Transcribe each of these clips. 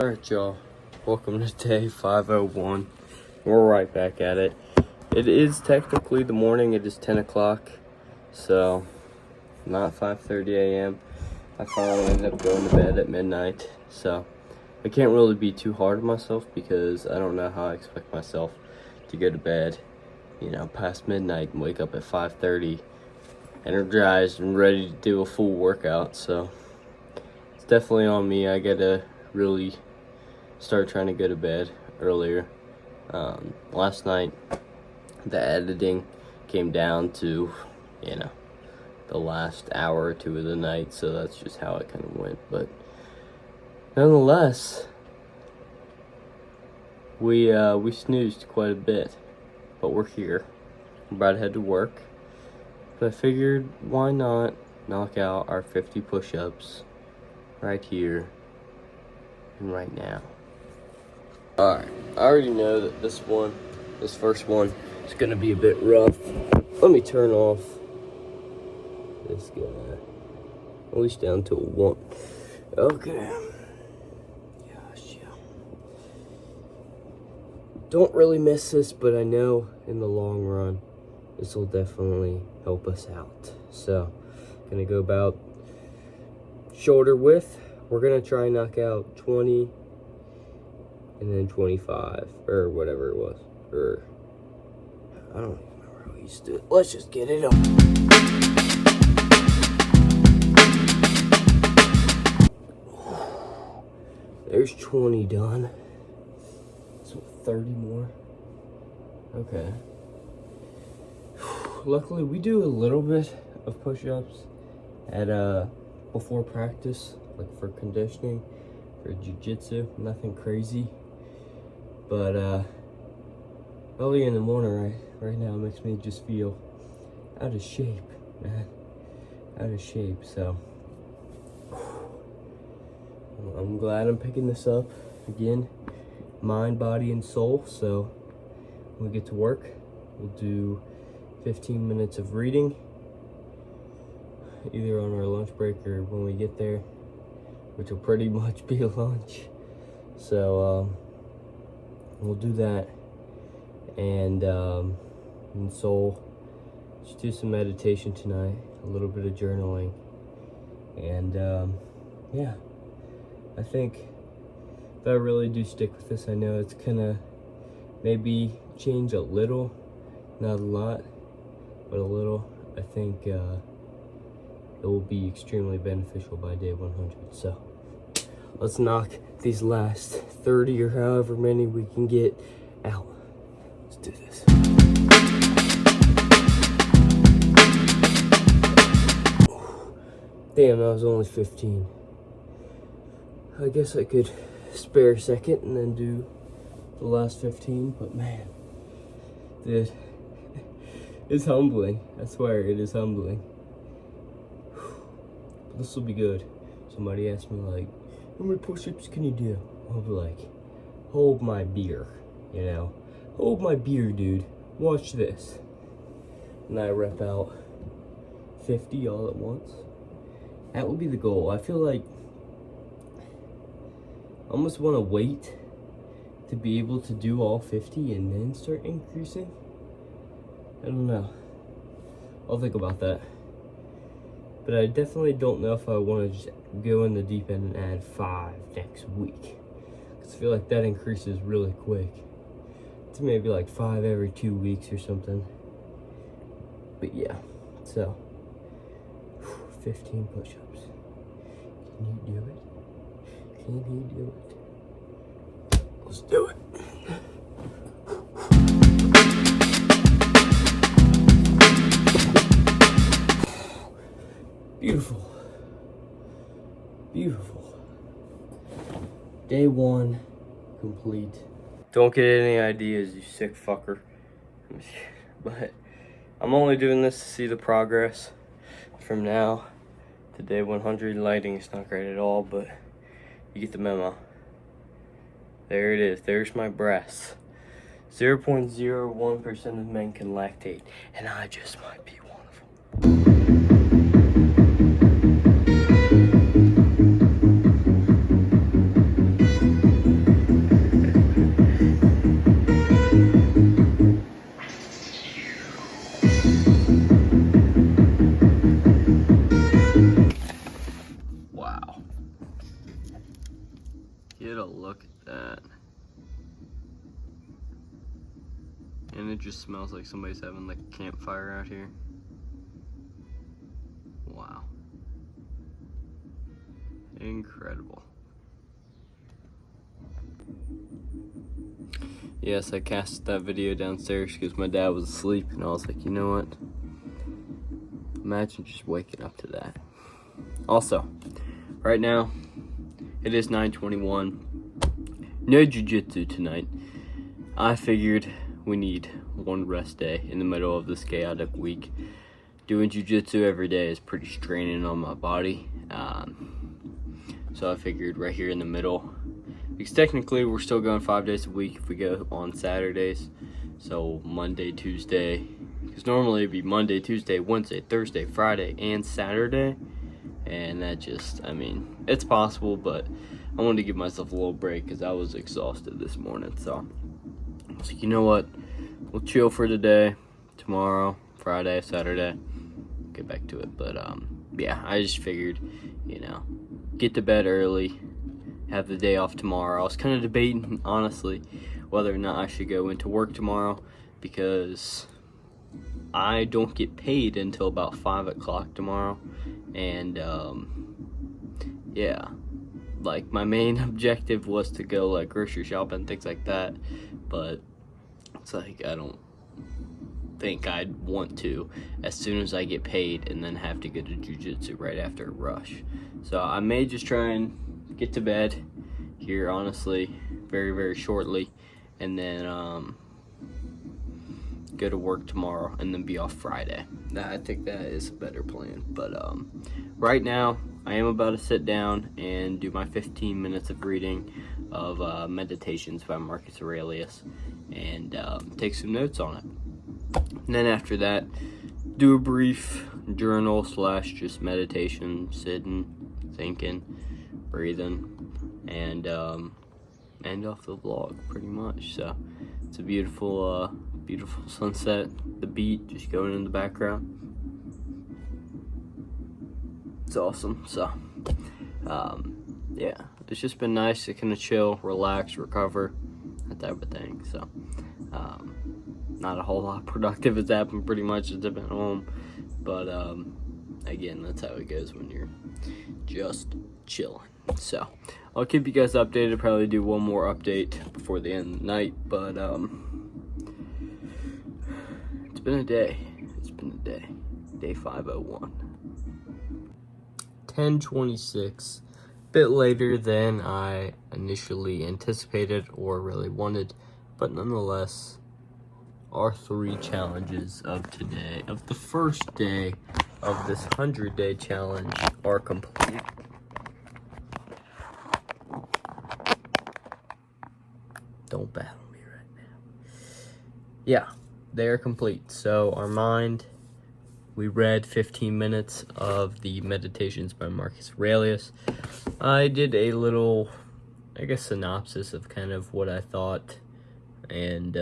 Alright, y'all, welcome to day 501. We're right back at it. It is technically the morning. It is 10 o'clock, so not 5:30 a.m. I finally ended up going to bed at midnight, so I can't really be too hard on myself because I don't know how I expect myself to go to bed, past midnight and wake up at 5:30 energized and ready to do a full workout. So it's definitely on me. I gotta really start trying to go to bed earlier. Last night the editing came down to the last hour or two of the night, so that's just how it kind of went. But nonetheless, we snoozed quite a bit, but we're here. We're about to head to work, but I figured why not knock out our 50 push-ups right here and right now. Alright, I already know that this first one is gonna be a bit rough. Let me turn off this guy, at least down to a 1. Okay. Gosh, yeah. Don't really miss this, but I know in the long run, this will definitely help us out. So, gonna go about shoulder width. We're gonna try and knock out 20 and then 25 or whatever it was. Or I don't even remember how we used to do it. Let's just get it up. There's 20 done. So 30 more. Okay. Luckily, we do a little bit of push-ups at before practice, like for conditioning, for jiu-jitsu. Nothing crazy, but early in the morning, right now, makes me just feel out of shape, man. Out of shape. So I'm glad I'm picking this up again, mind, body, and soul. So when we get to work, we'll do 15 minutes of reading, either on our lunch break or when we get there, which will pretty much be lunch. So we'll do that, and soul, just do some meditation tonight, a little bit of journaling, and yeah, I think if I really do stick with this, I know it's gonna maybe change a little, not a lot, but a little. I think it will be extremely beneficial by day 100. So let's knock these last 30 or however many we can get out. Let's do this. Damn, that was only 15. I guess I could spare a second and then do the last 15, but man, dude, it's humbling. I swear, it is humbling. This will be good. Somebody asked me, like, how many push-ups can you do? I'll be like, hold my beer, Hold my beer, dude. Watch this. And I rep out 50 all at once. That would be the goal. I feel like I almost want to wait to be able to do all 50 and then start increasing. I don't know. I'll think about that. But I definitely don't know if I want to just go in the deep end and add 5 next week. Because I feel like that increases really quick. It's maybe like 5 every 2 weeks or something. But yeah, so 15 push-ups. Can you do it? Can you do it? Let's do it. Beautiful. Beautiful. Day 1 complete. Don't get any ideas, you sick fucker. But I'm only doing this to see the progress from now to day 100. Lighting is not great at all, but you get the memo. There it is. There's my breasts. 0.01% of men can lactate, and I just might be one of them. Get a look at that. And it just smells like somebody's having like a campfire out here. Wow. Incredible. Yes, I cast that video downstairs because my dad was asleep, and I was like, you know what? Imagine just waking up to that. Also, right now, it is 9:21. No jiu-jitsu tonight. I figured we need one rest day in the middle of this chaotic week. Doing jiu-jitsu every day is pretty straining on my body. So I figured right here in the middle, because technically we're still going 5 days a week if we go on Saturdays. So Monday, Tuesday, because normally it'd be Monday, Tuesday, Wednesday, Thursday, Friday, and Saturday. And that just, I mean, it's possible, but I wanted to give myself a little break because I was exhausted this morning. So I was like, you know what? We'll chill for today, tomorrow, Friday, Saturday, get back to it. But yeah, I just figured, you know, get to bed early, have the day off tomorrow. I was kind of debating, honestly, whether or not I should go into work tomorrow because I don't get paid until about 5 o'clock tomorrow. And yeah, like my main objective was to go like grocery shopping, things like that, but it's like I don't think I'd want to as soon as I get paid and then have to go to jiu-jitsu right after a rush. So I may just try and get to bed here, honestly, very, very shortly, and then go to work tomorrow and then be off Friday. I think that is a better plan. But right now I am about to sit down and do my 15 minutes of reading of Meditations by Marcus Aurelius and take some notes on it. And then after that, do a brief journal / just meditation, sitting, thinking, breathing, and end off the vlog pretty much. So it's a beautiful beautiful sunset, the beat just going in the background. It's awesome. So yeah, it's just been nice to kind of chill, relax, recover, that type of thing. So not a whole lot productive has happened pretty much since I've been home, but again, that's how it goes when you're just chilling. So I'll keep you guys updated, probably do one more update before the end of the night, but it's been a day. Day 501. 10:26. Bit later than I initially anticipated or really wanted, but nonetheless, our 3 challenges of today, of the first day of this 100-day challenge, are complete. Don't battle me right now. Yeah, they are complete. So our mind, we read 15 minutes of the Meditations by Marcus Aurelius. I did a little, I guess, synopsis of kind of what I thought. And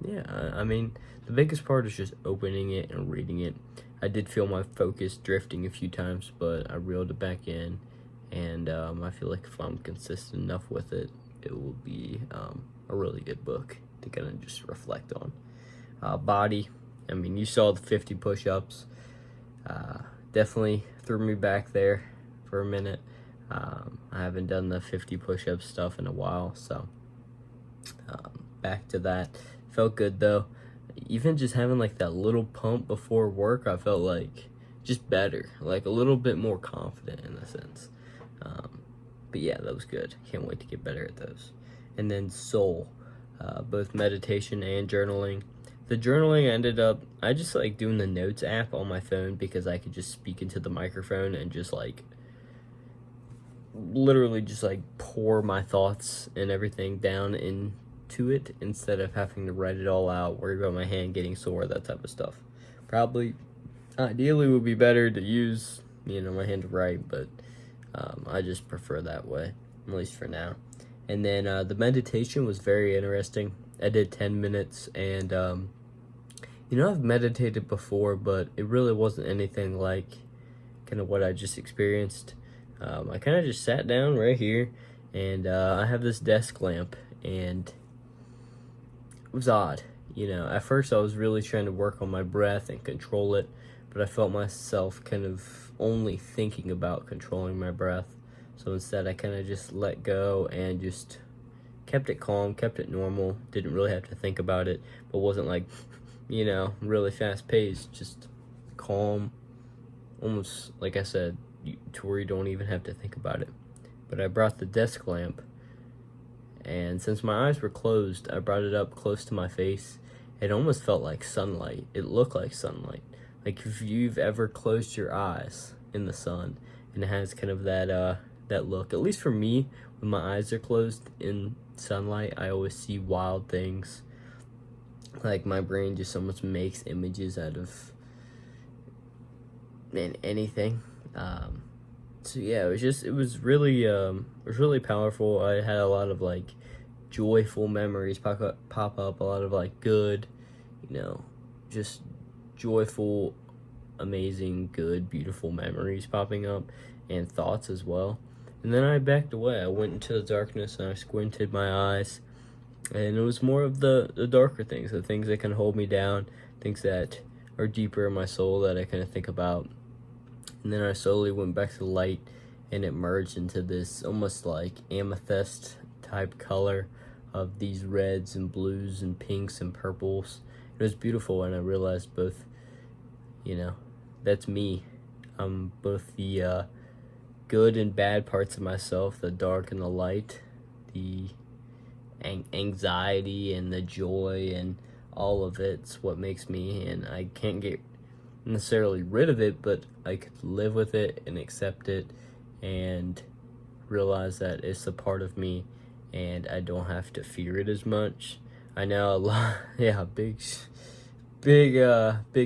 yeah, I mean, the biggest part is just opening it and reading it. I did feel my focus drifting a few times, but I reeled it back in. And I feel like if I'm consistent enough with it, it will be a really good book to kind of just reflect on. Body, I mean, you saw the 50 push-ups. Definitely threw me back there for a minute. I haven't done the 50 push-up stuff in a while, so back to that. Felt good though. Even just having like that little pump before work, I felt like just better, like a little bit more confident in a sense. But yeah, that was good. Can't wait to get better at those. And then soul, both meditation and journaling. The journaling ended up, I just like doing the notes app on my phone because I could just speak into the microphone and just like literally just like pour my thoughts and everything down into it instead of having to write it all out, worry about my hand getting sore, that type of stuff. Probably, ideally would be better to use, my hand to write, but I just prefer that way, at least for now. And then the meditation was very interesting. I did 10 minutes, and I've meditated before, but it really wasn't anything like kind of what I just experienced. I kind of just sat down right here, and I have this desk lamp, and it was odd. You know, at first I was really trying to work on my breath and control it, but I felt myself kind of only thinking about controlling my breath. So instead I kind of just let go and just kept it calm, kept it normal, didn't really have to think about it, but wasn't like, you know, really fast paced, just calm, almost like I said, to where you don't even have to think about it. But I brought the desk lamp, and since my eyes were closed, I brought it up close to my face. It almost felt like sunlight. It looked like sunlight. Like if you've ever closed your eyes in the sun, and it has kind of that look. At least for me, when my eyes are closed in sunlight, I always see wild things. Like my brain just almost makes images out of anything. So yeah, it was really powerful. I had a lot of like joyful memories pop up, a lot of like good, you know, just joyful, amazing, good, beautiful memories popping up, and thoughts as well. And then I backed away. I went into the darkness and I squinted my eyes, and it was more of the darker things, the things that can hold me down, things that are deeper in my soul that I kind of think about. And then I slowly went back to the light, and it merged into this almost like amethyst type color of these reds and blues and pinks and purples. It was beautiful, and I realized both, you know, that's me. Both the good and bad parts of myself, the dark and the light, the anxiety and the joy, and all of it's what makes me, and I can't get necessarily rid of it, but I could live with it and accept it and realize that it's a part of me, and I don't have to fear it as much. I know a lot, yeah, big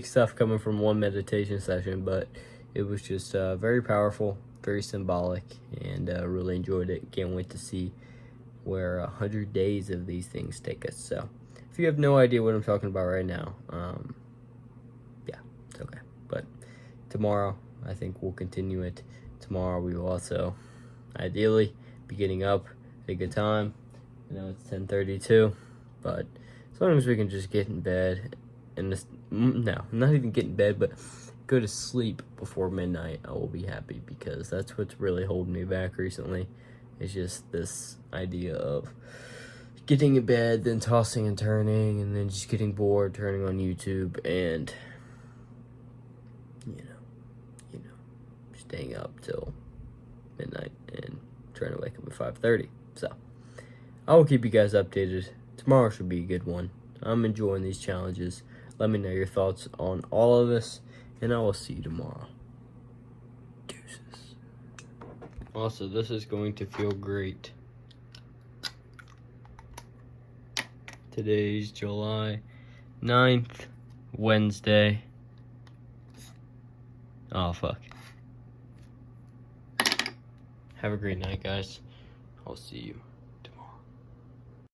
stuff coming from one meditation session, but it was just very powerful, very symbolic, and really enjoyed it. Can't wait to see where 100 days of these things take us. So if you have no idea what I'm talking about right now, yeah, it's okay. But tomorrow, I think we'll continue it. Tomorrow we will also, ideally, be getting up at a good time. I know it's 10:32, but as long as we can just get in bed, and no, not even get in bed, but go to sleep before midnight, I will be happy, because that's what's really holding me back recently. It's just this idea of getting in bed, then tossing and turning, and then just getting bored, turning on YouTube, and you know, staying up till midnight and trying to wake up at 5:30. So I will keep you guys updated. Tomorrow should be a good one. I'm enjoying these challenges. Let me know your thoughts on all of this, and I will see you tomorrow. Deuces. Also, this is going to feel great. Today's July 9th, Wednesday. Oh, fuck. Have a great night, guys. I'll see you.